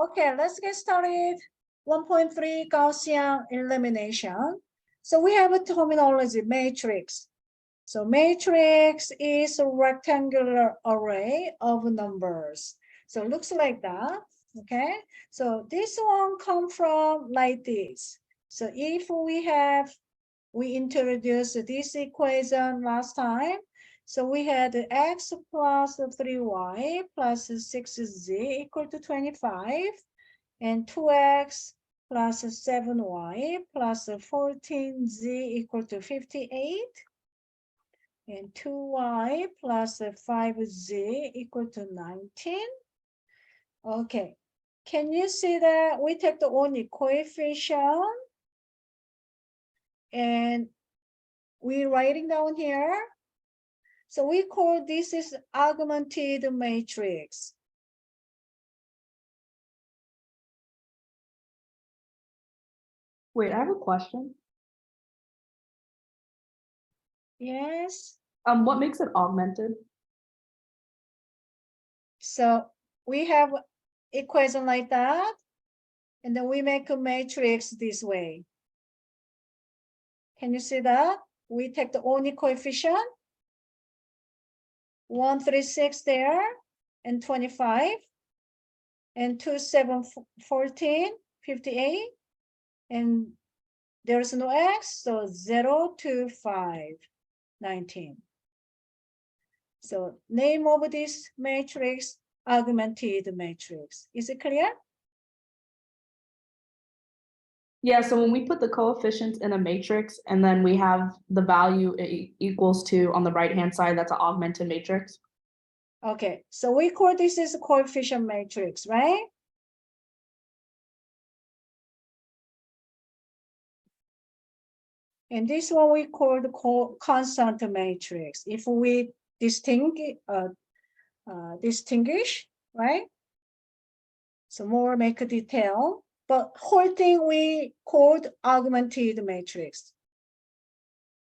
Okay, let's get started. 1.3 Gaussian elimination. So we have a terminology matrix. So matrix is a rectangular array of numbers. So it looks like that, okay? So this one come from like this. So if we introduced this equation last time. So we had x plus 3y plus 6z equal to 25 and 2x plus 7y plus 14z equal to 58 and 2y plus 5z equal to 19. Okay, can you see that we take the only coefficient and we're writing down here? So we call this is augmented matrix. Wait, I have a question. Yes. What makes it augmented? So we have equation like that, and then we make a matrix this way. Can you see that? We take the only coefficient, 136 there, and 25, and 2, 7, 14, 58, and there's no x, so 0, 2, 5, 19. So name of this matrix, augmented matrix. Is it clear? Yeah, so when we put the coefficients in a matrix and then we have the value it equals to on the right-hand side, that's an augmented matrix. Okay, so we call this is a coefficient matrix, right? And this one we call the constant matrix. If we distinguish, right? So more make a detail, but whole thing we called augmented matrix.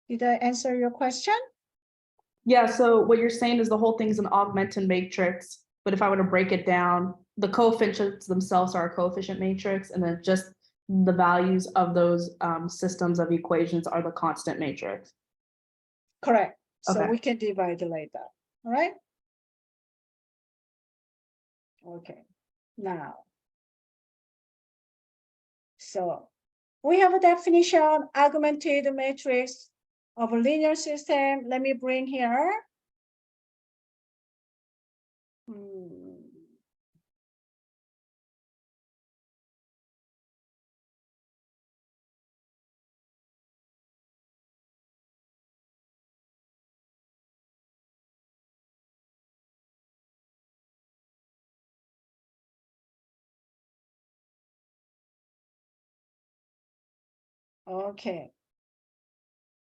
Did I answer your question? Yeah, so what you're saying is the whole thing's an augmented matrix, but if I were to break it down, the coefficients themselves are a coefficient matrix, and then just the values of those systems of equations are the constant matrix. Correct. So Okay. we can divide it like that. All right. Okay. Now, so we have a definition, augmented matrix of a linear system. Let me bring here. Okay.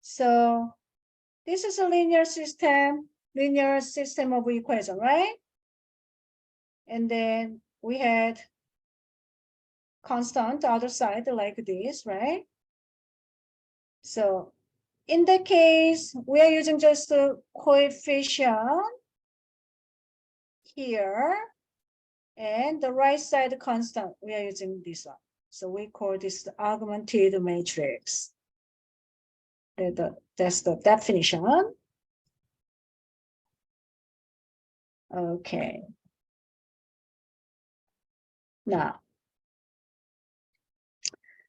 So this is a linear system of equation, right? And then we had constant other side like this, right? So in the case, we are using just the coefficient here, and the right side constant, we are using this one. So we call this the augmented matrix. That's the definition. Okay. Now,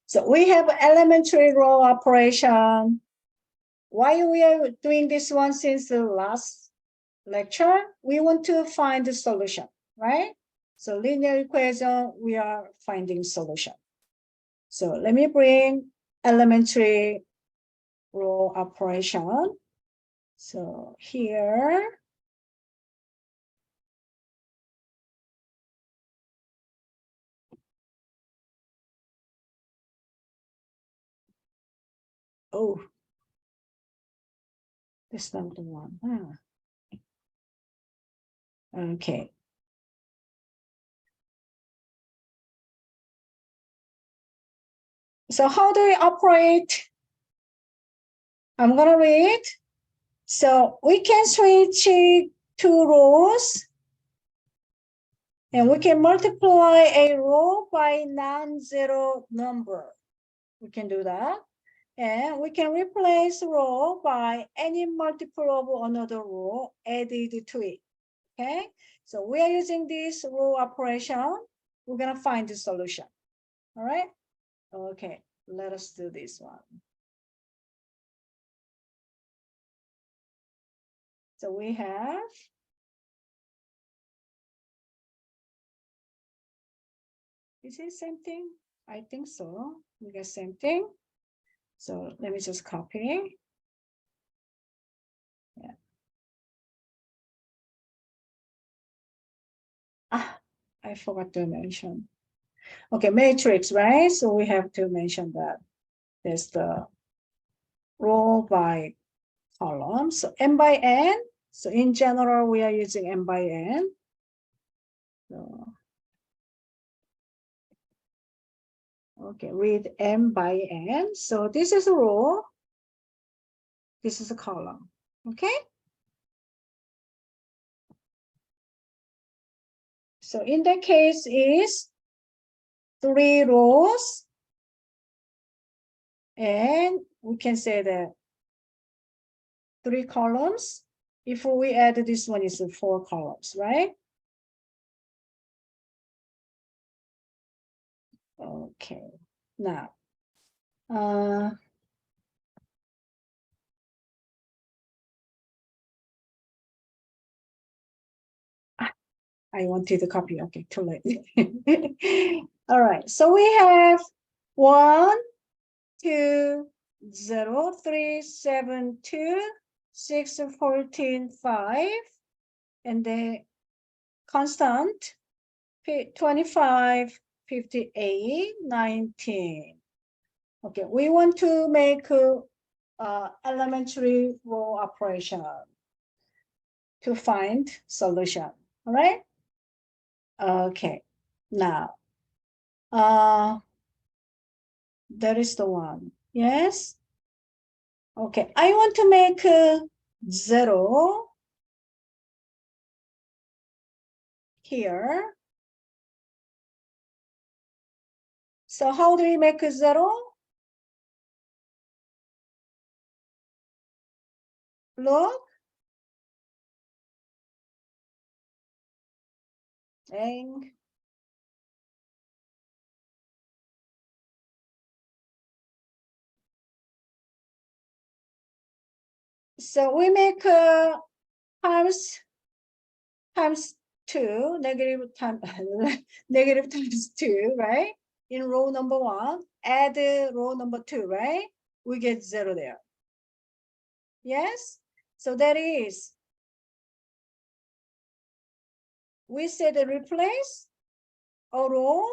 so we have elementary row operation. Why we are doing this one since the last lecture? We want to find the solution, right? So linear equation, we are finding solution. So let me bring elementary row operation. So here, oh, that's not the one. Okay. So how do we operate? I'm gonna read. So we can switch two rows And we can multiply a row by non-zero number. We can do that. And we can replace row by any multiple of another row added to it. Okay, so we are using this row operation. We're gonna find the solution. All right. Okay, let us do this one. So we have is it same thing? I think so. We got same thing. So let me just copy. Yeah. Ah, I forgot to mention. Okay, matrix, right? So we have to mention that. There's the row by column. So n by n. So in general, we are using n by n. So, okay, read m by n. So this is a row. This is a column. Okay. So in that case is 3 rows. And we can say that 3 columns. If we add this one, is 4 columns, right? Okay. Now, I wanted to copy. Okay, too late. All right. So we have 1, 2, 0, 3, 7, 2, 6, 14, 5, and the constant 25, 58, 19. Okay, we want to make elementary row operation to find solution. All right. Okay. Now, that is the one. Yes. Okay. I want to make 0 here. So how do we make a 0? Look. Dang. So we make times 2, negative times 2, right? In row number 1, add row number 2, right? We get 0 there. Yes? So that is, we said replace a row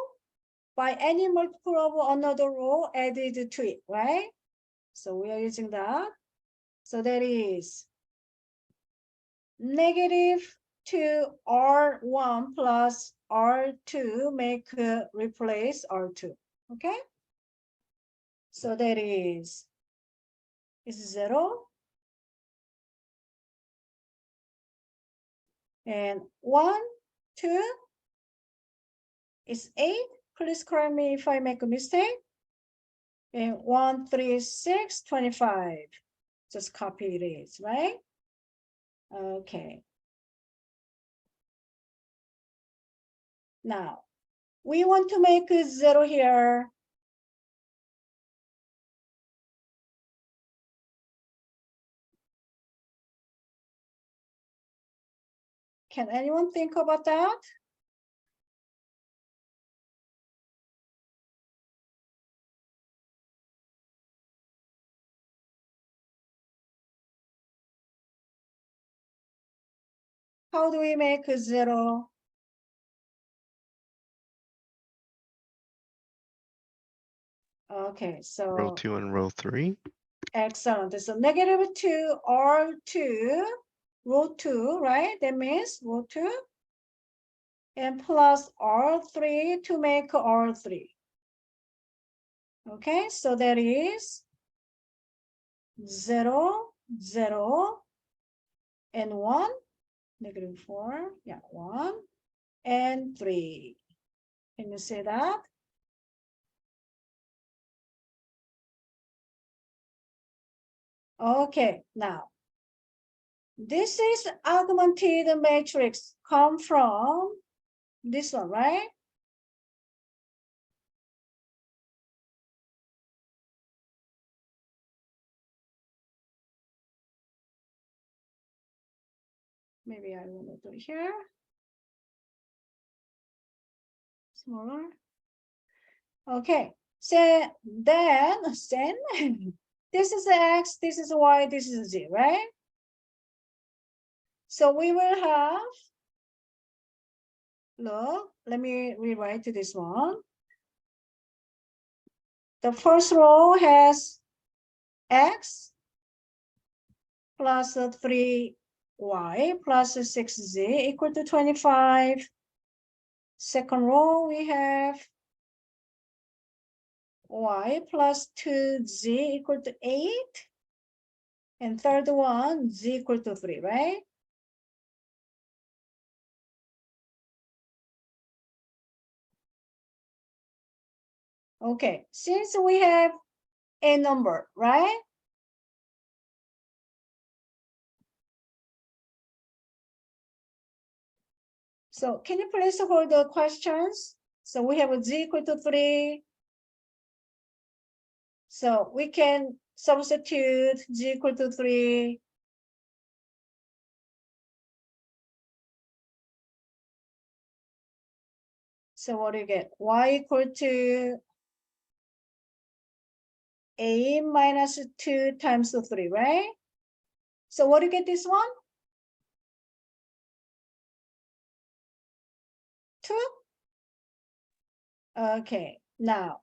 by any multiple of another row added to it, right? So we are using that. So that is negative 2R1 plus R2 make replace R2. Okay? So that is 0. And 1, 2 is 8. Please correct me if I make a mistake. And 1, 3, 6, 25. Just copy it, right? Okay. Now, we want to make a 0 here. Can anyone think about that? How do we make a 0? Okay, so Row 2 and row 3. excellent. So negative 2 R2, row 2, right? That means row 2. And plus R3 to make R3. Okay, so that is 0, 0, and 1, negative 4, yeah, 1, and 3. Can you see that? Okay, now this is augmented matrix come from this one, right? Maybe I want to do it here. Smaller. Okay, so then this is X, this is Y, this is Z, right? So we will have, look, let me rewrite this one. The first row has X plus 3Y plus 6Z equal to 25. Second row, we have Y plus 2Z equal to 8. And third one, Z equal to 3, right? Okay, since we have a number, right? So can you please hold the questions? So we have a Z equal to 3. So we can substitute Z equal to 3. So what do you get? Y equal to A minus 2 times 3, right? So what do you get this one? 2? Okay, now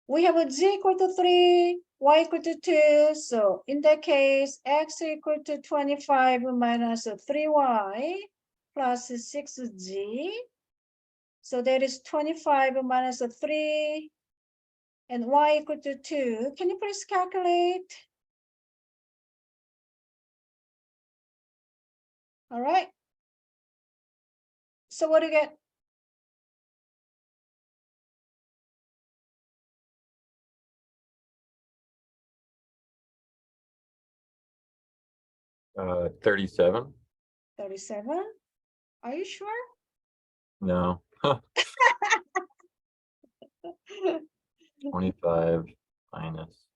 we have a Z equal to 3, Y equal to 2. So in that case, X equal to 25 minus 3Y plus 6Z. So that is 25 minus 3 and Y equal to 2. Can you please calculate? All right. So what do you get? Uh, 37. 37. Are you sure? No. 25 minus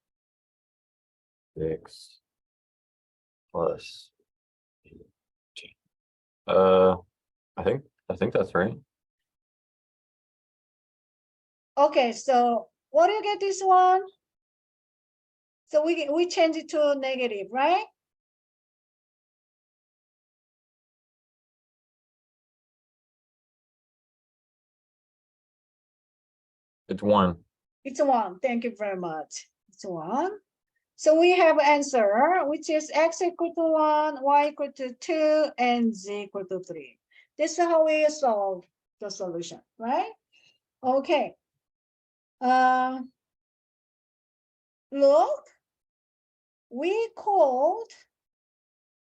6 plus 18. I think that's right. Okay, so what do you get this one? So we change it to negative, right? It's 1. It's 1. Thank you very much. It's 1. So we have answer, which is X equal to 1, Y equal to 2, and Z equal to 3. This is how we solve the solution, right? Okay. Look, we called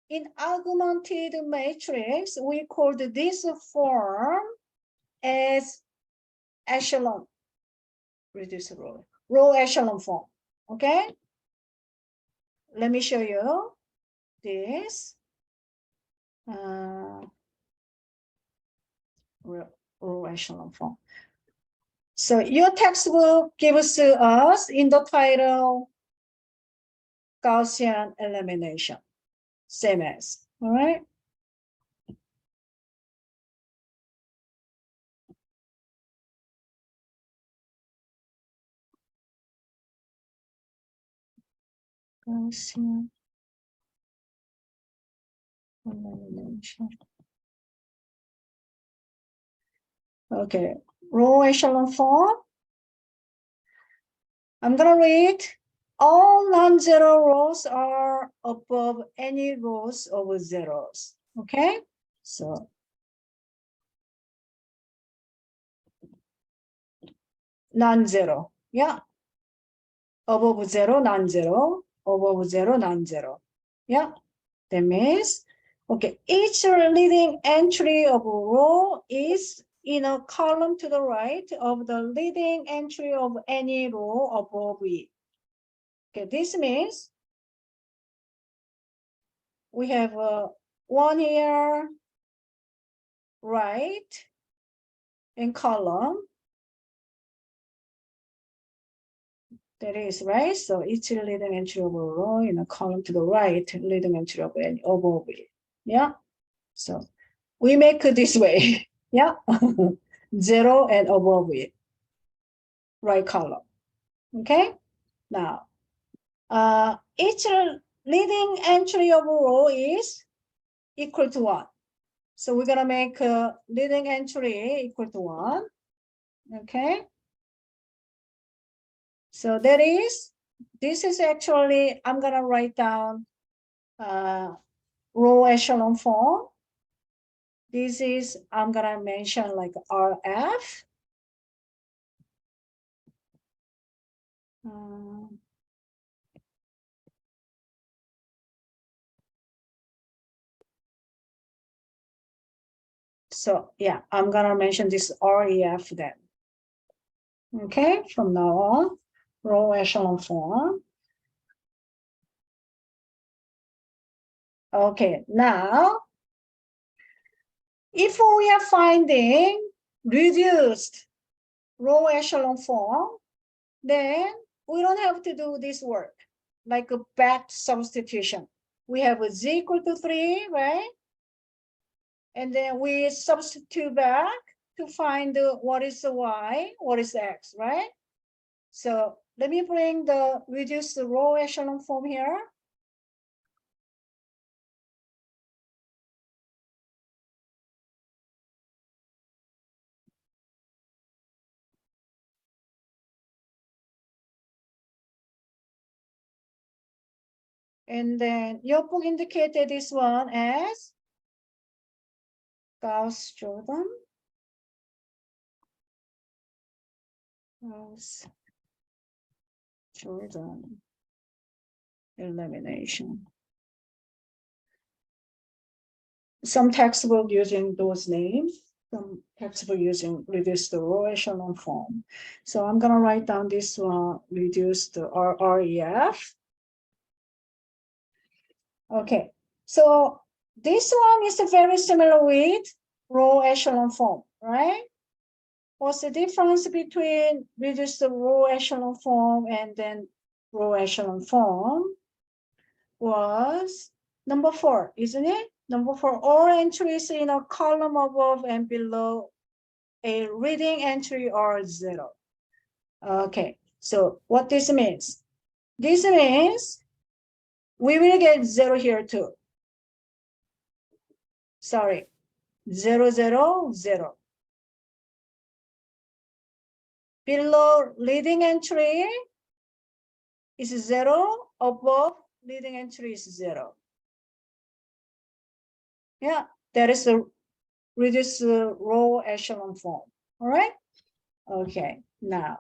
in augmented matrix, we called this form as echelon, reduced row echelon form. Okay. Let me show you this. Row echelon form. So your textbook gives us in the title Gaussian elimination, same as, all right? Gaussian elimination. Okay, row echelon form. I'm gonna read. All non-zero rows are above any rows of zeros. Okay, so non-zero, yeah. Above 0, non-zero. Above 0, non-zero. Yeah, that means Okay, each leading entry of a row is in a column to the right of the leading entry of any row above it. Okay, this means we have one here, right, in column. That is right. So each leading entry of a row in a column to the right, leading entry of any above it. Yeah. So we make it this way. Yeah. 0 and above it. Right column. Okay. Now, each leading entry of a row is equal to 1. So we're gonna make a leading entry equal to 1. Okay. So that is, this is actually, I'm gonna write down row echelon form. This is, I'm gonna mention like RF. So yeah, I'm gonna mention this REF then. Okay, from now on, row echelon form. Okay, now, if we are finding reduced row echelon form, then we don't have to do this work, like a back substitution. We have a z equal to 3, right? And then we substitute back to find what is the y, what is the x, right? So let me bring the reduced row echelon form here. And then your book indicated this one as Gauss-Jordan. Gauss-Jordan elimination. Some textbook using those names, some textbook using reduced row echelon form. So I'm gonna write down this one, reduced REF. Okay, so this one is very similar with row echelon form, right? What's the difference between reduced row echelon form and then row echelon form? Was number 4, isn't it? Number 4, all entries in a column above and below a reading entry are 0. Okay, so what this means? This means we will get 0 here too. Sorry, 0, 0, 0. Below leading entry is 0, above leading entry is 0. Yeah, that is the reduced row echelon form. All right. Okay. Now,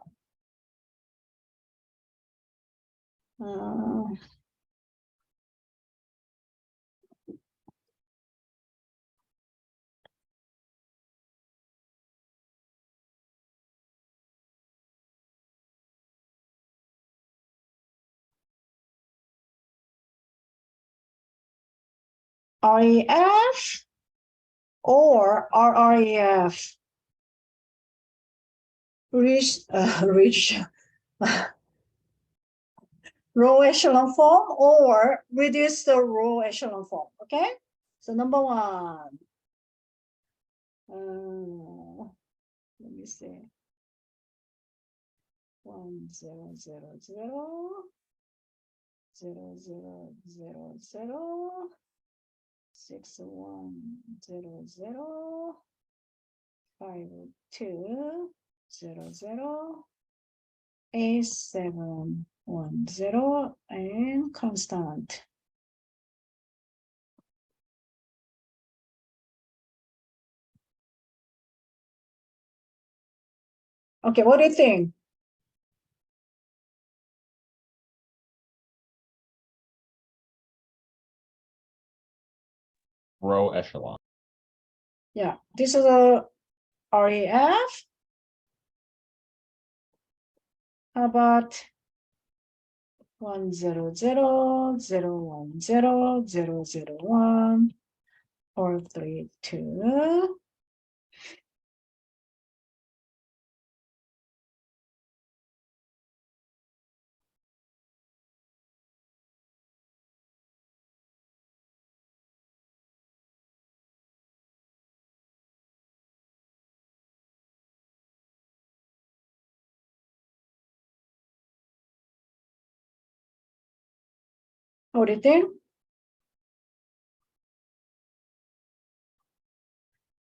REF or RREF reach row echelon form or reduce the row echelon form. Okay, so number 1, let me see, 1 0 0 0 0 0 0 0 6 1 0 0 5 2 0 0 8 7 1 0 and constant. Okay, what do you think? row echelon. Yeah, this is a REF. How about 1 0 0 0 1 0 0 0 1 4 3 2. What do you think?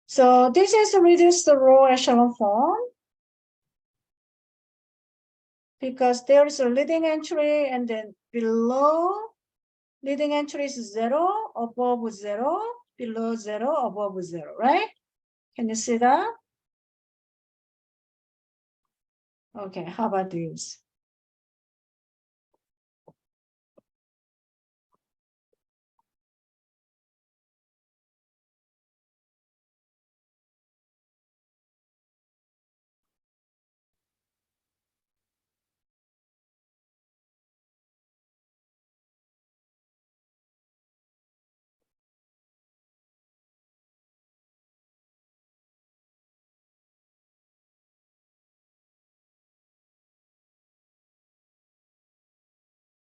So this is reduce the row echelon form because there is a leading entry and then below leading entry is 0, above 0, below 0, above 0, right? Can you see that? Okay, how about this?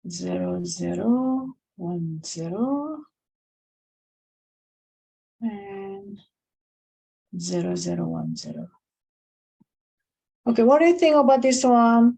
Zero, zero, 1 0, and 0 0 1 0. Okay, what do you think about this one?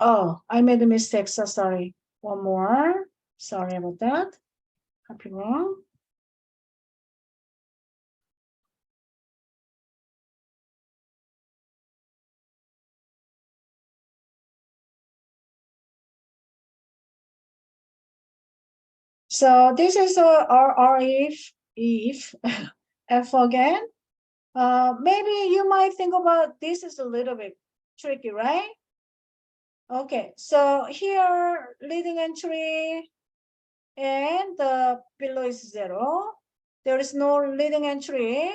Oh, I made a mistake, so sorry. One more. Sorry about that. Copy wrong. So this is our if f again. Maybe you might think about this is a little bit tricky, right? Okay, so here leading entry and the below is 0. There is no leading entry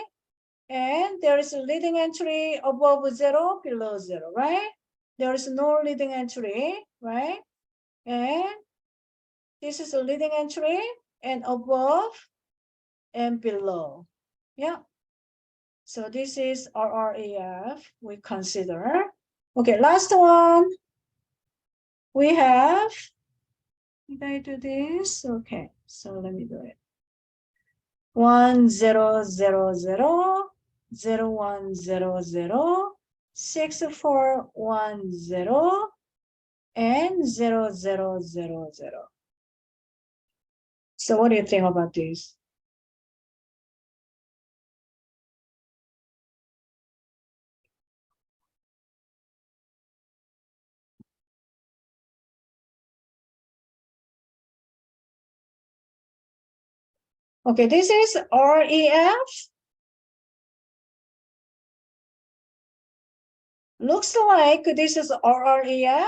and there is a leading entry above 0, below 0, right? There is no leading entry, right? And this is a leading entry and above and below. Yeah. So this is RRAF we consider. Okay, last one. We have, did I do this? Okay, so let me do it. 1 0 0 0 0 1 0 0 6 4 1 0 and 0 0 0 0. So what do you think about this? Okay, this is REF. Looks like this is RREF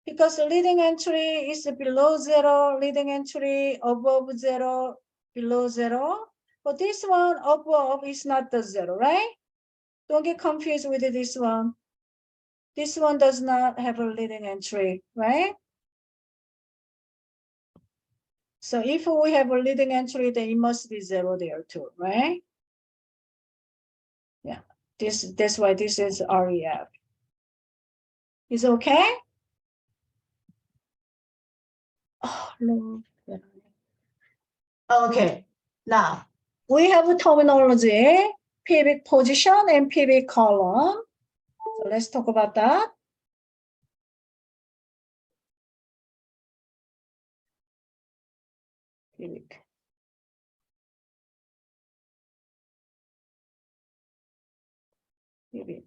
because the leading entry is below 0, leading entry above 0, below 0. But this one above is not the 0, right? Don't get confused with this one. This one does not have a leading entry, right? So if we have a leading entry, then it must be 0 there too, right? Yeah, that's why this is REF. Is okay? Oh, Lord. Okay, now we have a terminology, pivot position and pivot column. So let's talk about that. Pivot. Pivot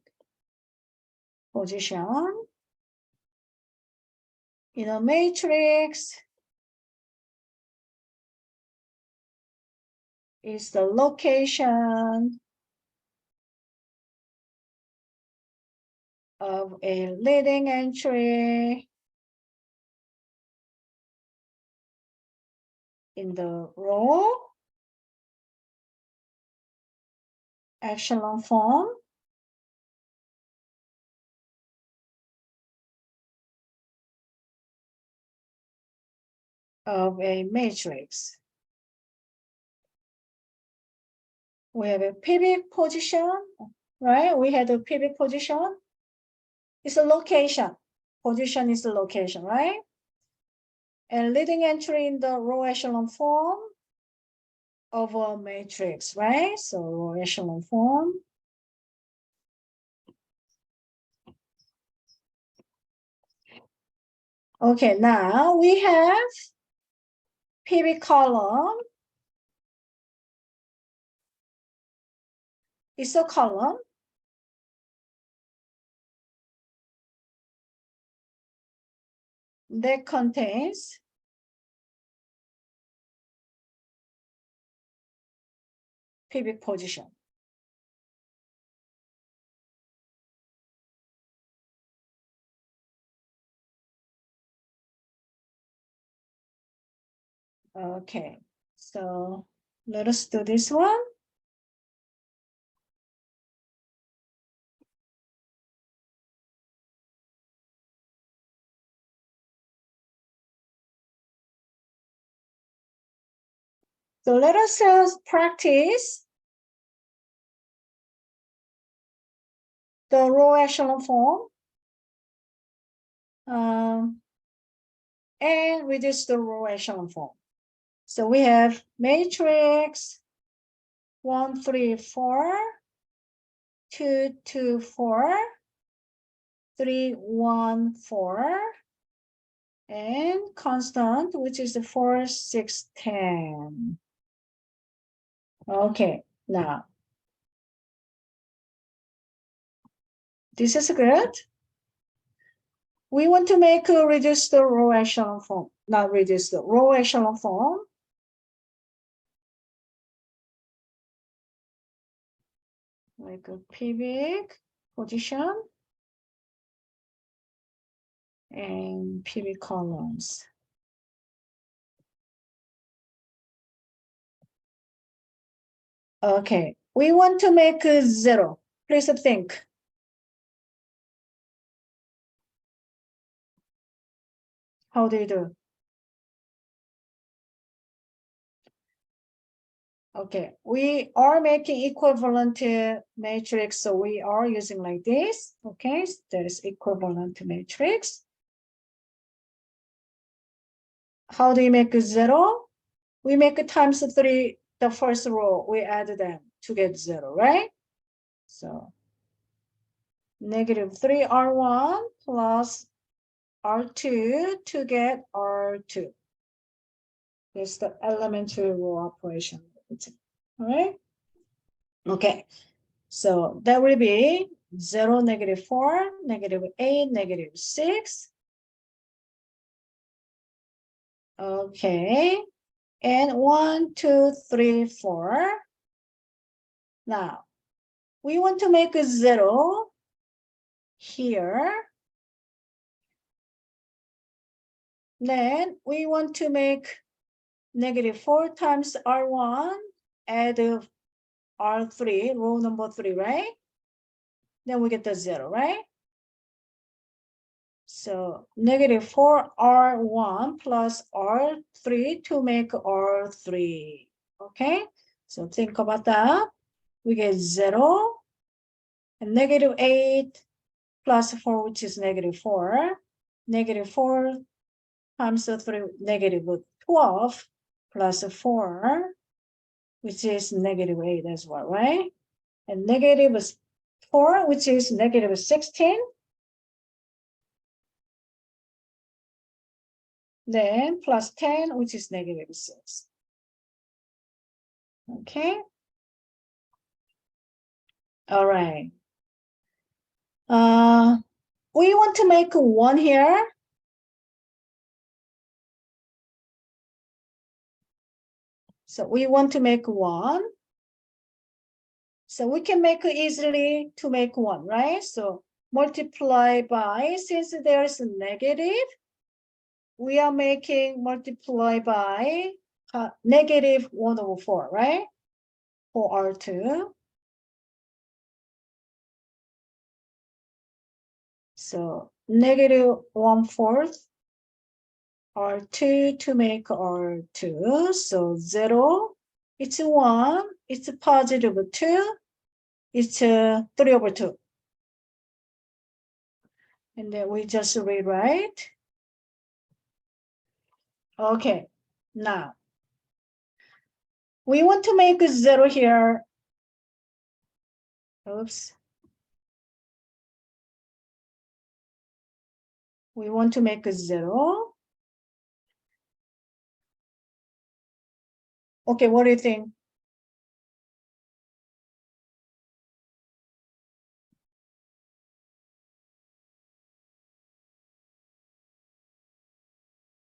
position in a matrix is the location of a leading entry in the row echelon form of a matrix. We have a pivot position, right? We had a pivot position. It's a location. Position is the location, right? And leading entry in the row echelon form of a matrix, right? So row echelon form. Okay, now we have pivot column. It's a column that contains pivot position. Okay, so let us do this one. So let us practice the row echelon form and reduce the row echelon form. So we have matrix 1, 3, 4, 2, 2, 4, 3, 1, 4, and constant, which is the 4, 6, 10. Okay, now this is good. We want to make a reduce the row echelon form, not reduce the row echelon form. Like a pivot position and pivot columns. Okay, we want to make a 0. Please think. How do you do? Okay, we are making equivalent matrix, so we are using like this. Okay, so that is equivalent matrix. How do you make a 0? We make it times 3, the first row, we add them to get 0, right? So -3 R1 plus R2 to get R2. It's the elementary row operation. All right. Okay. So that will be 0, -4, -8, -6. Okay. And 1, 2, 3, 4. Now, we want to make a 0 here. Then we want to make -4 times R1, add R3, row number 3, right? Then we get the 0, right? So -4 R1 plus R3 to make R3. Okay, so think about that. We get 0 and -8 plus 4, which is -4. -4 times 3, -12 plus 4, which is -8 as well, right? And -4, which is -16. Then plus 10, which is -6. Okay. All right. We want to make 1 here. So we want to make 1. So we can make it easily to make 1, right? So multiply by, since there's a negative, we are making multiply by negative 1/4, right? For R2. So negative 1/4 R2 to make R2. So 0, it's 1, it's positive 2, it's 3/2. And then we just rewrite. Okay, now we want to make a 0 here. Oops. We want to make a 0. Okay, what do you think?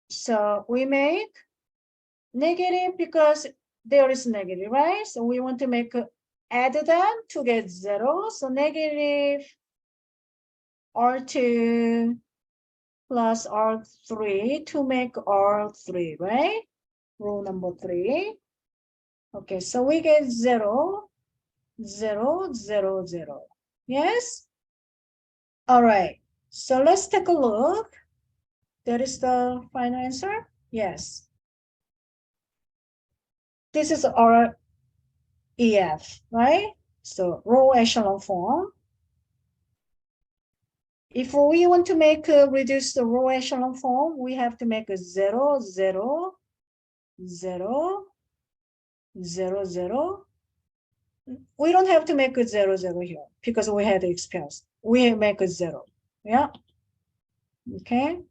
So we make negative because there is negative, right? So we want to make add them to get 0. So negative R2 plus R3 to make R3, right? Rule number 3. Okay, so we get 0, 0, 0, 0. Yes? All right. So let's take a look. That is the final answer? Yes. This is our EF, right? So row echelon form. If we want to make reduce the row echelon form, we have to make a 0, 0, 0, 0, 0. We don't have to make a 0, 0 here because we had expelled. We make a 0. Yeah. Okay.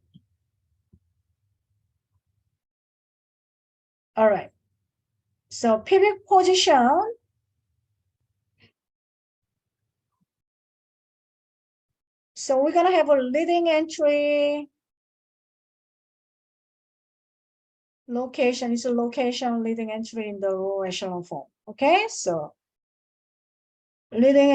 All right. So pivot position. So we're gonna have a leading entry. Location is a location leading entry in the row echelon form. Okay, so leading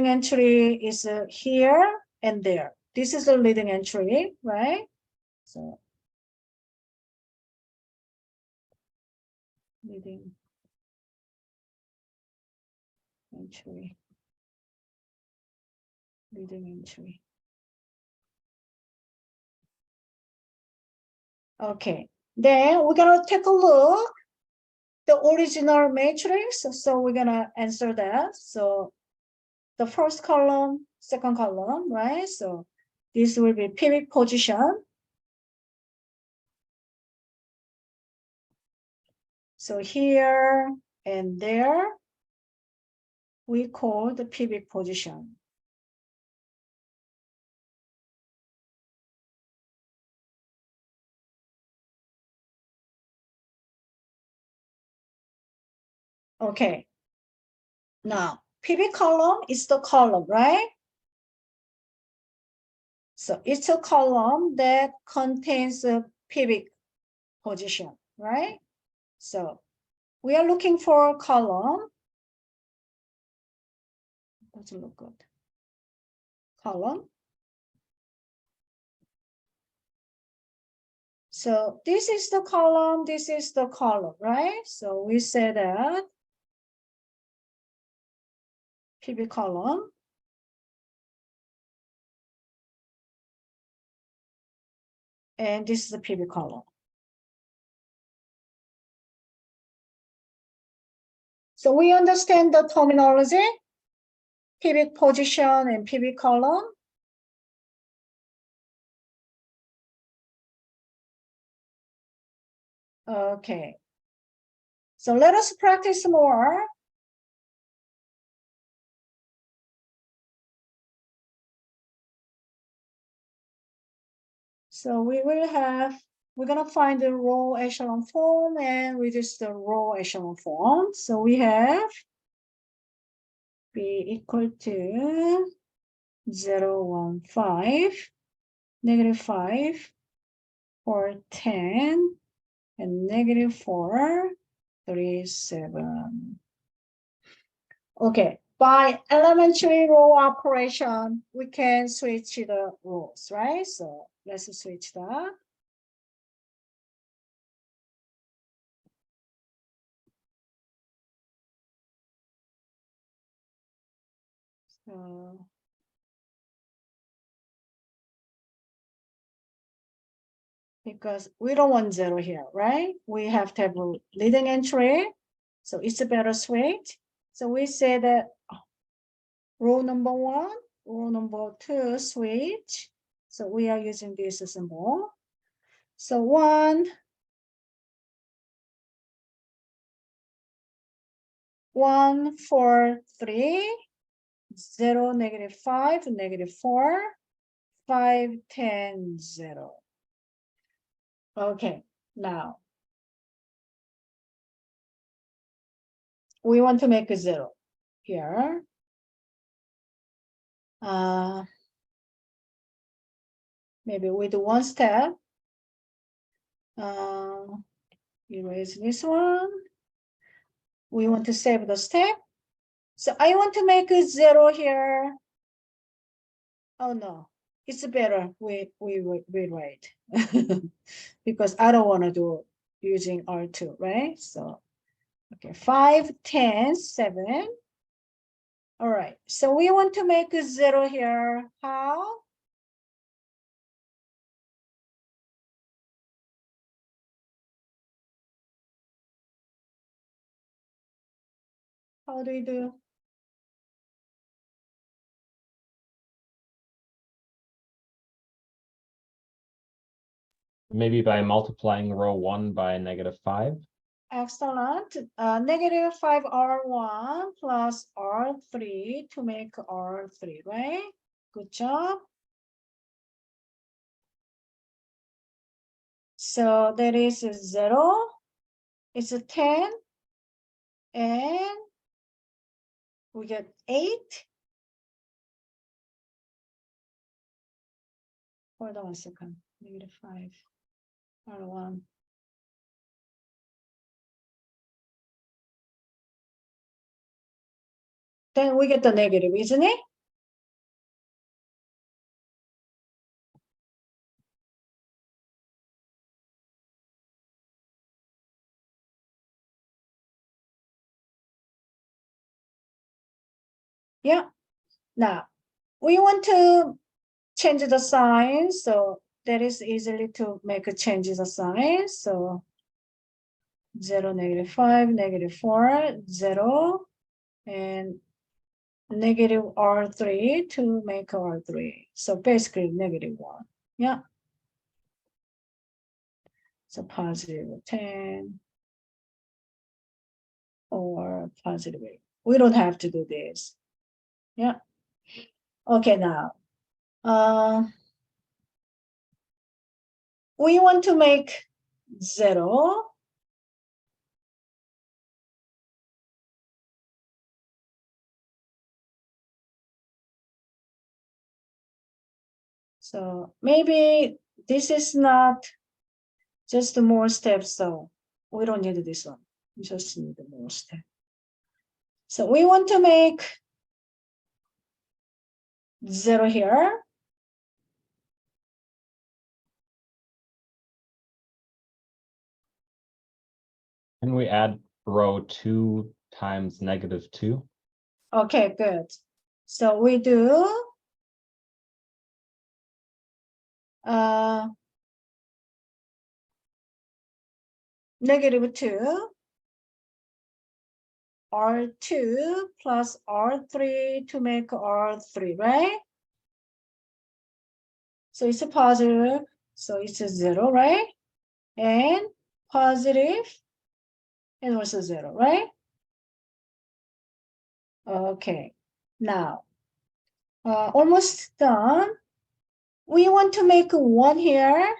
entry is here and there. This is the leading entry, right? So leading entry, leading entry. Okay, then we're gonna take a look the original matrix. So we're gonna answer that. So the first column, second column, right? So this will be pivot position. So here and there, we call the pivot position. Okay. Now, pivot column is the column, right? So it's a column that contains a pivot position, right? So we are looking for a column. Doesn't look good. Column. So this is the column, this is the column, right? So we say that pivot column. And this is the pivot column. So we understand the terminology, pivot position and pivot column. Okay. So let us practice more. So we're gonna find the row echelon form and reduce the row echelon form. So we have B equal to 0, 1, 5, -5, or 10, and -4, 3, 7. Okay, by elementary row operation, we can switch the rows, right? So let's switch that. So because we don't want 0 here, right? We have to have a leading entry. So it's a better switch. So we say that row number 1, row number 2 switch. So we are using this symbol. So 1, 1, 4, 3, 0, -5, -4, 5, 10, 0. Okay, now we want to make a 0 here. Maybe with 1 step. Erase this one. We want to save the step. So I want to make a 0 here. Oh no, it's better we write because I don't want to do using R2, right? So okay, 5, 10, 7. All right, so we want to make a 0 here. How? How do we do? Maybe by multiplying row 1 by -5. Excellent. -5 R1 plus R3 to make R3, right? Good job. So that is 0. It's a 10. And we get 8. Hold on a second. -5 R1. Then we get the negative, isn't it? Yeah. Now we want to change the sign, so that is easily to make a change the sign. So 0, -5, -4, 0, and negative R3 to make R3. So basically -1. Yeah. So positive 10 or positive 8. We don't have to do this. Yeah. Okay, now we want to make 0. So maybe this is not just more steps, so we don't need this one. We just need more steps. So we want to make 0 here. Can we add row 2 times -2? Okay, good. So we do -2 R2 plus R3 to make R3, right? So it's a positive, so it's a 0, right? And positive, and also 0, right? Okay, now almost done. We want to make 1 here.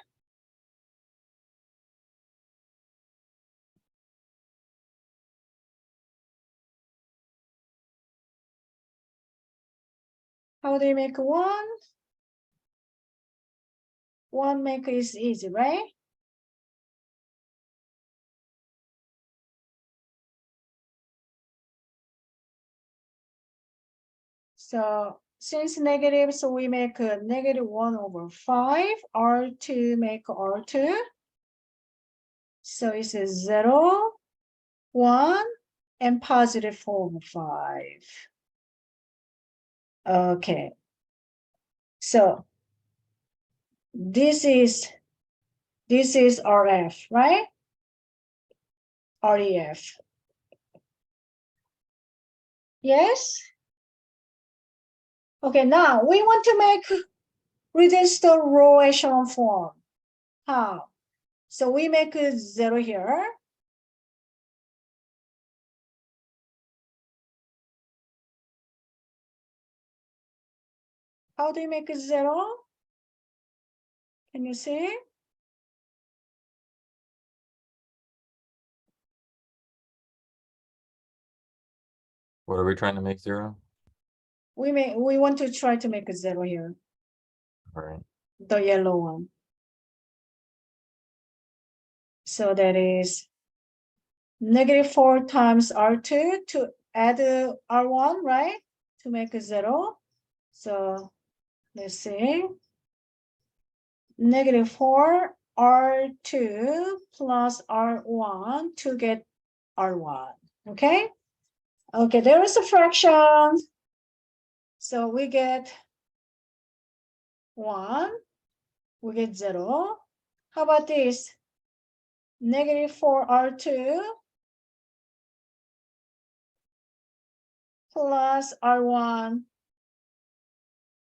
How do you make 1? 1 make is easy, right? So since negative, so we make a negative 1/5. R2 make R2. So it's a 0, 1, and positive 4/5. Okay. So this is RF, right? REF. Yes? Okay, now we want to make reduce the row echelon form. How? So we make a 0 here. How do you make a 0? Can you see? What are we trying to make 0? We want to try to make a 0 here, All right. the yellow one. So that is -4 times R2 to add R1, right? To make a 0. So let's see. -4 R2 plus R1 to get R1. Okay. Okay, there is a fraction. So we get 1, we get 0. How about this? -4 R2 plus R1.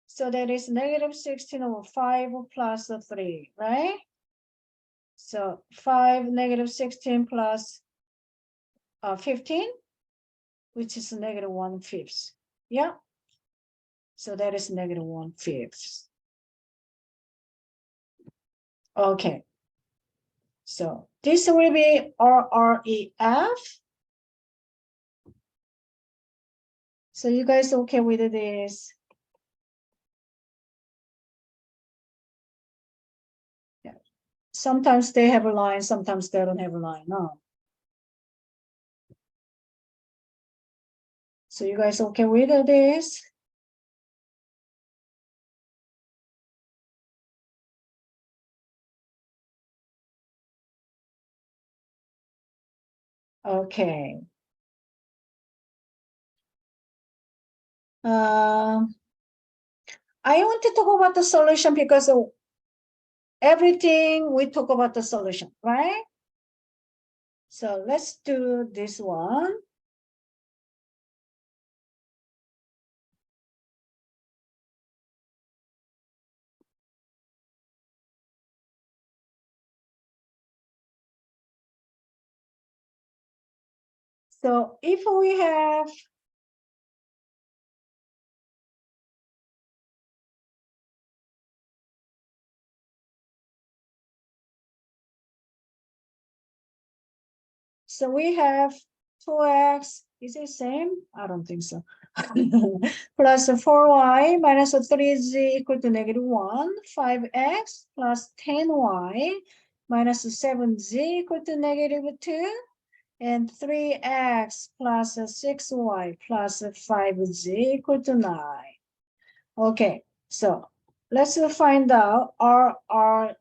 So that is -16/5 plus 3, right? So 5 -16 plus 15, which is -1/5. Yeah. So that is -1/5. Okay. So this will be RREF. So you guys okay with this? Yeah. Sometimes they have a line, sometimes they don't have a line. No. So you guys okay with this? Okay. I want to talk about the solution because everything we talk about the solution, right? So let's do this one. So if we have So we have 2x, is it same? I don't think so. Plus 4y minus 3z equal to -1, 5x plus 10y minus 7z equal to -2, and 3x plus 6y plus 5z equal to 9. Okay, so let's find out RREF.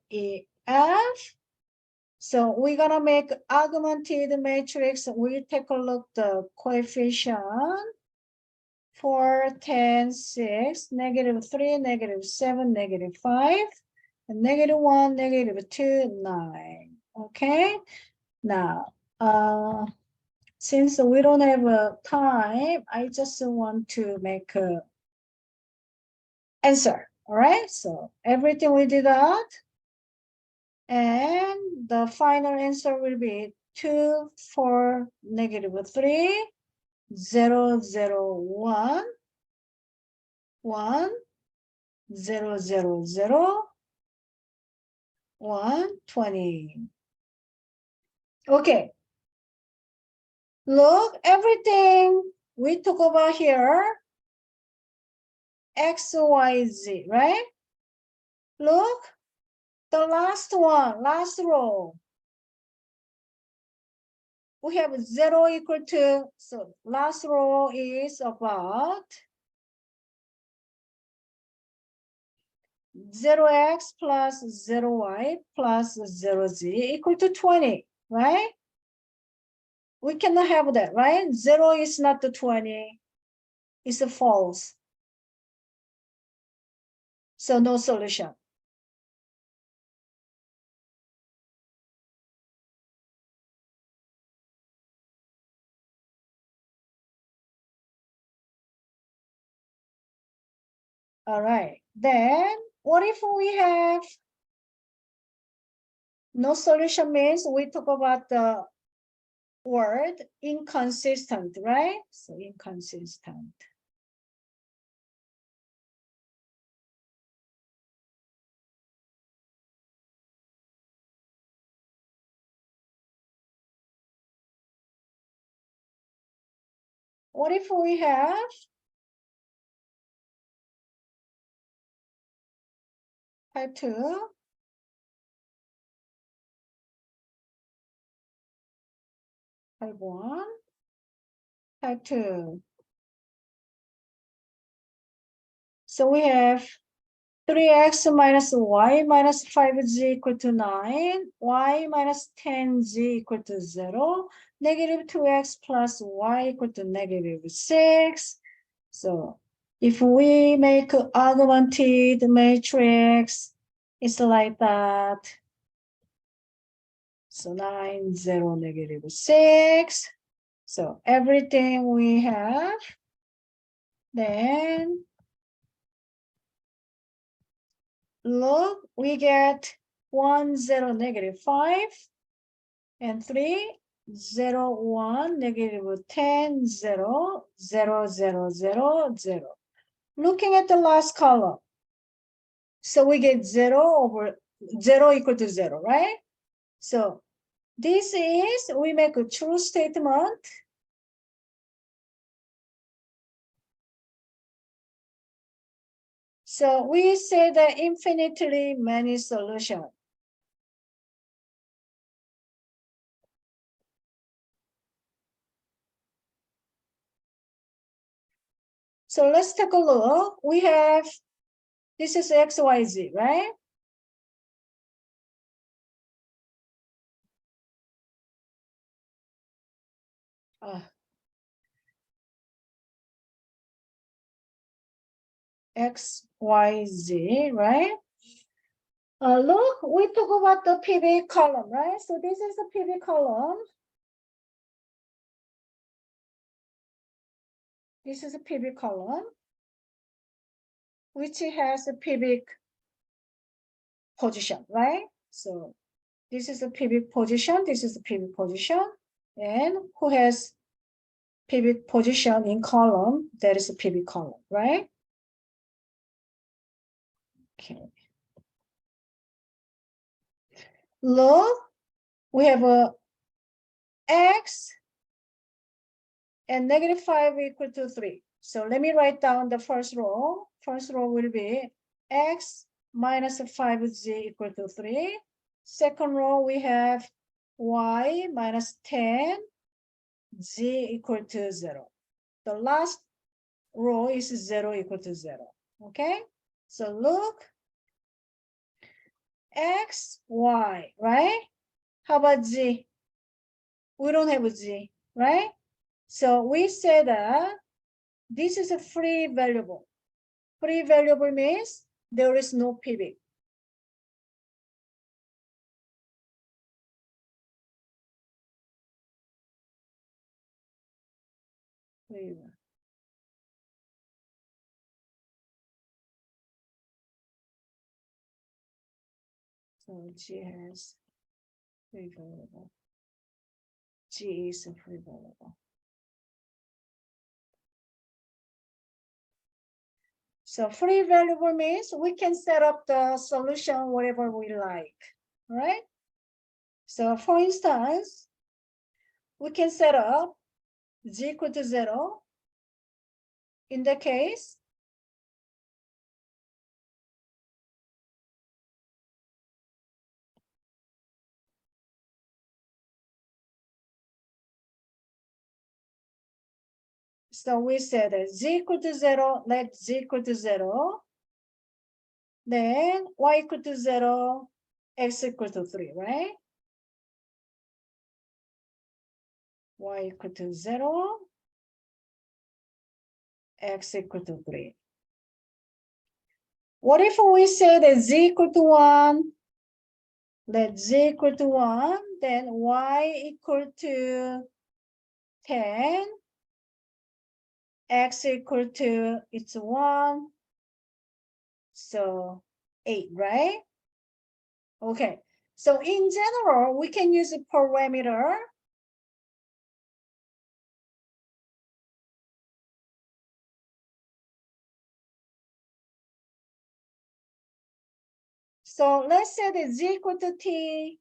So we're gonna make augmented matrix. We take a look the coefficient 4, 10, 6, -3, -7, -5, and -1, -2, 9. Okay. Now, since we don't have a time, I just want to make a answer. All right. So everything we did that. And the final answer will be 2, 4, -3, 0, 0, 1, 1, 0, 0, 0, 1, 20. Okay. Look, everything we talk about here, X, Y, Z, right? Look, the last one, last row. We have 0 equal to, so last row is about 0x plus 0y plus 0z equal to 20, right? We cannot have that, right? 0 is not the 20, it's a false. So no solution. All right, then what if we have no solution? Means we talk about the word inconsistent, right? So inconsistent. What if we have type 2, type 1, type 2? So we have 3x minus y minus 5z equal to 9, y minus 10z equal to 0, negative 2x plus y equal to negative 6. So if we make an augmented matrix, it's like that. So 9, 0, negative 6. So everything we have, then look, we get 1, 0, negative 5, and 3, 0, 1, negative 10, 0, 0, 0, 0, 0. Looking at the last column, so we get 0 over 0 equal to 0, right? So this is, we make a true statement. So we say that infinitely many solutions. So let's take a look. We have, this is x, y, z, right? X, Y, Z, right? Look, we talk about the PV column, right? So this is the PV column. This is a PV column, which has a PV position, right? So this is the PV position, this is the PV position, and who has PV position in column, that is a PV column, right? Okay. Look, we have a x and negative 5 equal to 3. So let me write down the first row. First row will be x minus 5z equal to 3. Second row, we have y minus 10, z equal to 0. The last row is 0 equal to 0. Okay? So look, x, y, right? How about z? We don't have a z, right? So we say that this is a free variable. Free variable means there is no PV. So G has free variable. G is a free variable. So free variable means we can set up the solution whatever we like, right? So for instance, we can set up z equal to 0. In the case, so we said z equal to 0, let z equal to 0. then y equal to 0, x equal to 3, right? Y equal to 0, x equal to 3. What if we say that z equal to 1? Let z equal to 1, then y equal to 10, x equal to, it's 1, so 8, right? Okay, so in general, we can use a parameter. So let's say that z equal to t.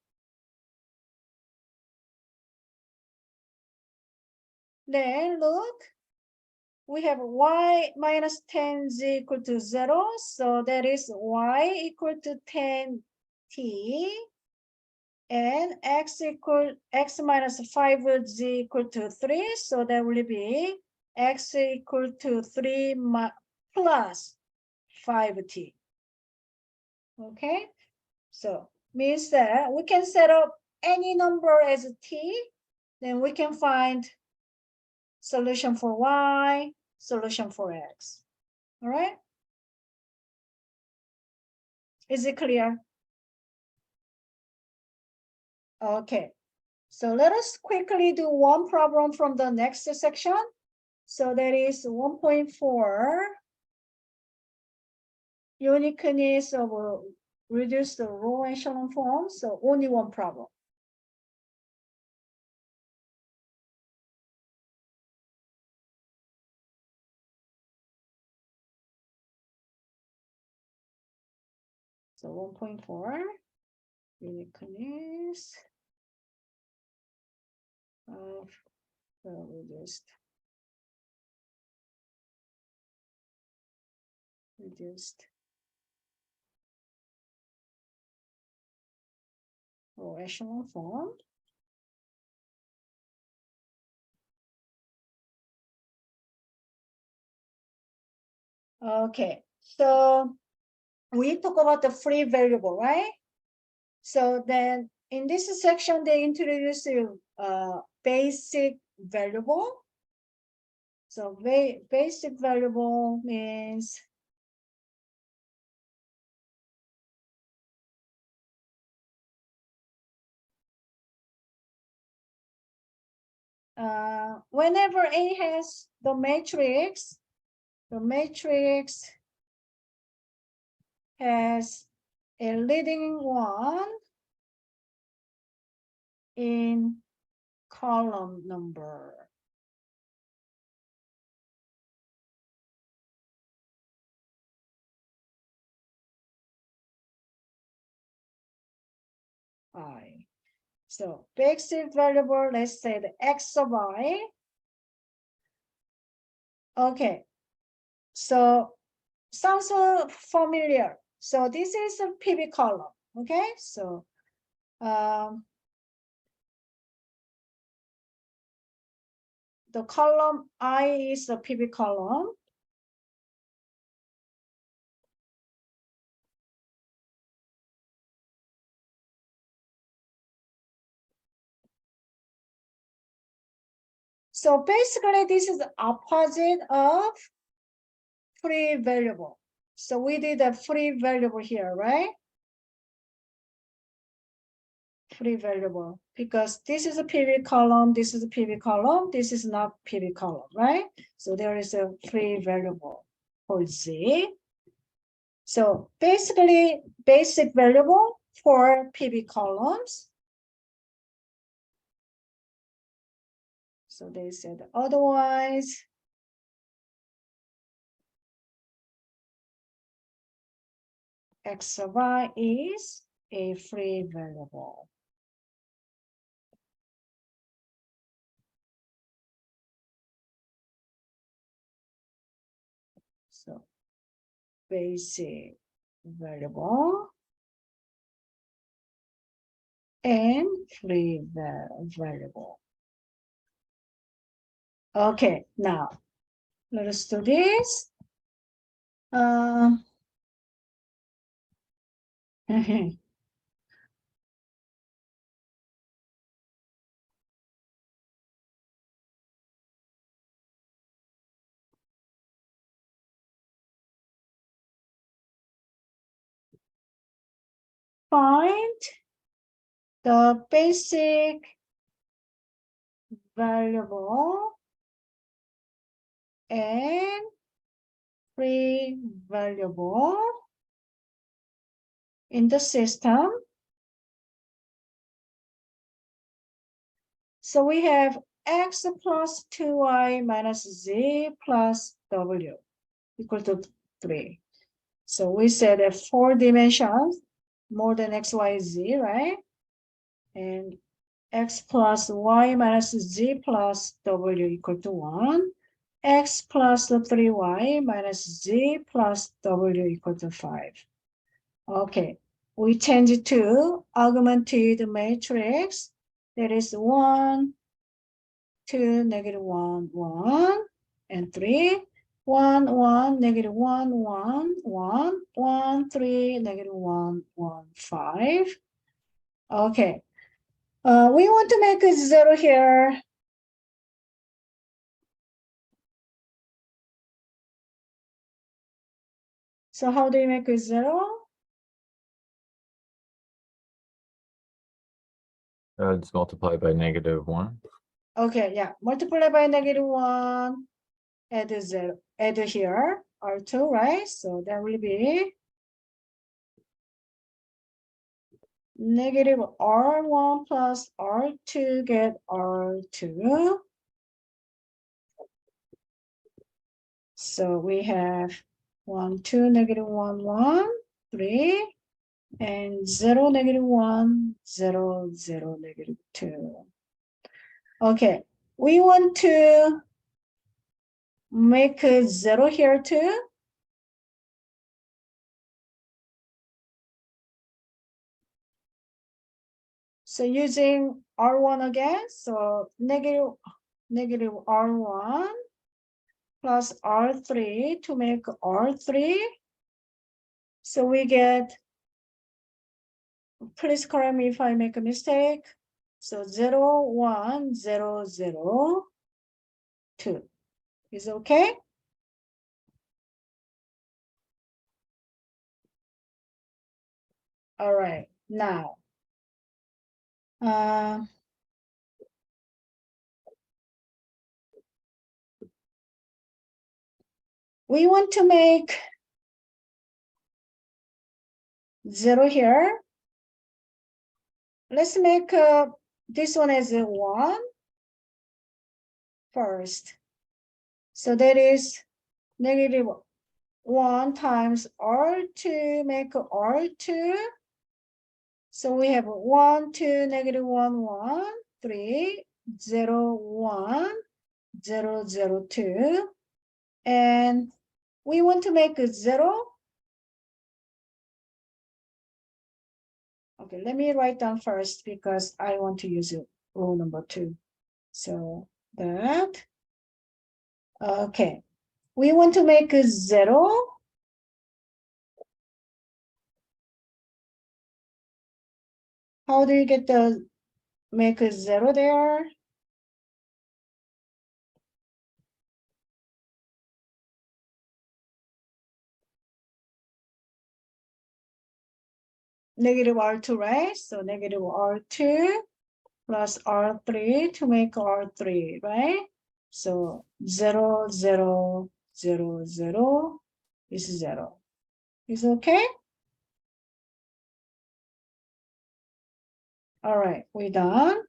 Then look, we have y minus 10 z equal to 0. So that is y equal to 10 t. And x minus 5 z equal to 3. So that will be x equal to 3 plus 5t. Okay, so means that we can set up any number as a t, then we can find solution for y, solution for x. All right, is it clear? Okay, so let us quickly do one problem from the next section. So that is 1.4, uniqueness of reduced row echelon form. So only one problem. So 1.4, uniqueness of the reduced row echelon form. Okay, so we talk about the free variable, right? So then in this section, they introduce basic variable. So basic variable means whenever A has the matrix has a leading one in column number. I. So basic variable, let's say the x of I. Okay, so sounds so familiar. So this is a PV column. Okay, so the column I is a PV column. So basically, this is the opposite of free variable. So we did a free variable here, right? Free variable, because this is a PV column, this is a PV column, this is not PV column, right? So there is a free variable for Z. So basically, basic variable for PV columns. So they said otherwise. X of Y is a free variable. So basic variable and free variable. Okay, now let us do this. Find the basic variable and free variable in the system. So we have x plus 2y minus z plus w equal to 3. So we said that 4 dimensions more than x, y, z, right? And x plus y minus z plus w equal to 1. X plus 3y minus z plus w equal to 5. Okay, we change it to augmented matrix. That is 1, 2, -1, 1, and 3. 1, 1, -1, 1, 1, 1, 3, -1, 1, 5. Okay, we want to make a 0 here. So how do you make a 0? Just multiply by -1. Okay, yeah, multiply by -1, add 0, add here, R2, right? So that will be -R1 plus R2 get R2. So we have 1, 2, -1, 1, 3, and 0, -1, 0, 0, -2. Okay, we want to make a 0 here too. So using R1 again, so negative R1 plus R3 to make R3. So we get, please correct me if I make a mistake. So 0, 1, 0, 0, 2 is okay. All right, now, we want to make 0 here. Let's make this one as a 1 first. So that is -1 times R2 make R2. So we have 1, 2, -1, 1, 3, 0, 1, 0, 0, 2. And we want to make a 0. Okay, let me write down first because I want to use rule number 2. So that, okay. We want to make a 0. How do you get the make a 0 there? Negative R2, right? So negative R2 plus R3 to make R3, right? So 0, 0, 0, 0 is 0. Is okay? All right, we're done.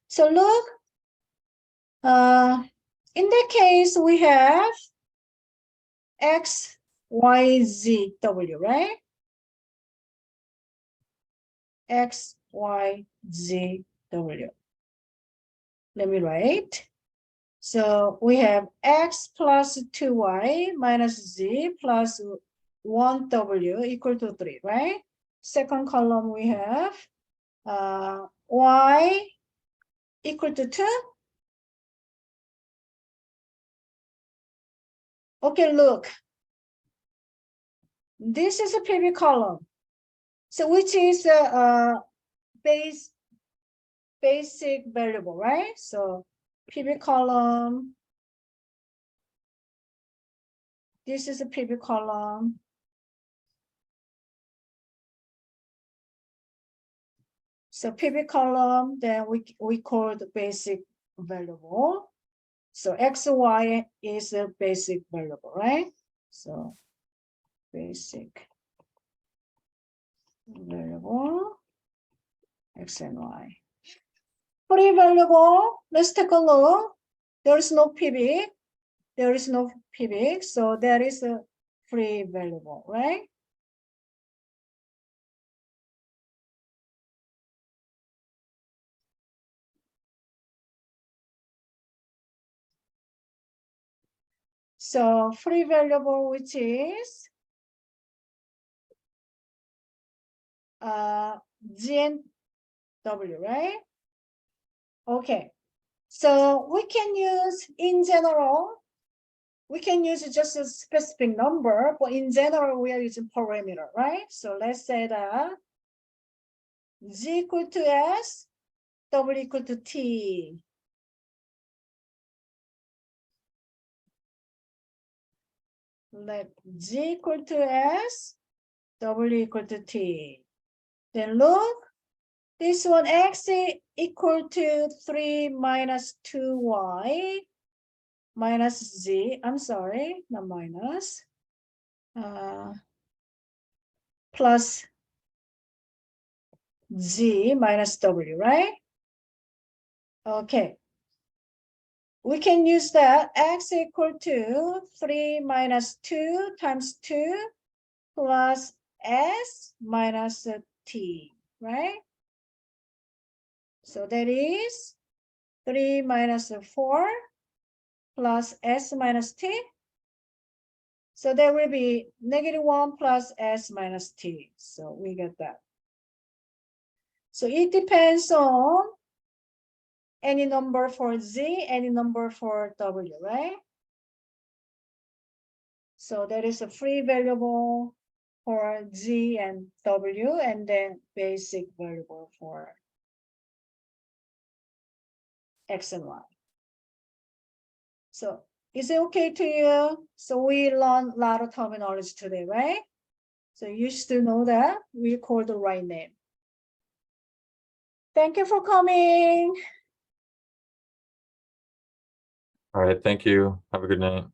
So look, in that case, we have X, Y, Z, W, right? X, Y, Z, W. Let me write. So we have X plus 2Y minus Z plus 1W equal to 3, right? Second column we have Y equal to 2. Okay, look. This is a PV column. So which is basic variable, right? So PV column. This is a PV column. So PV column, then we call the basic variable. So X, Y is a basic variable, right? So basic variable, X and Y. Free variable, let's take a look. There is no PV. There is no PV, so there is a free variable, right? So free variable, which is G and W, right? Okay, so we can use, in general, we can use just a specific number, but in general, we are using parameter, right? So let's say that G equal to S, W equal to T. Let G equal to S, W equal to T. Then look, this one X equal to 3 minus 2Y minus Z. I'm sorry, not minus. Plus Z minus W, right? Okay. We can use that X equal to 3 minus 2 times 2 plus S minus T, right? So that is 3 minus 4 plus S minus T. So there will be -1 plus S minus T. So we get that. So it depends on any number for Z, any number for W, right? So there is a free variable for Z and W, and then basic variable for X and Y. So is it okay to you? So we learned a lot of terminology today, right? So you should know that we call the right name. Thank you for coming. All right, thank you. Have a good night.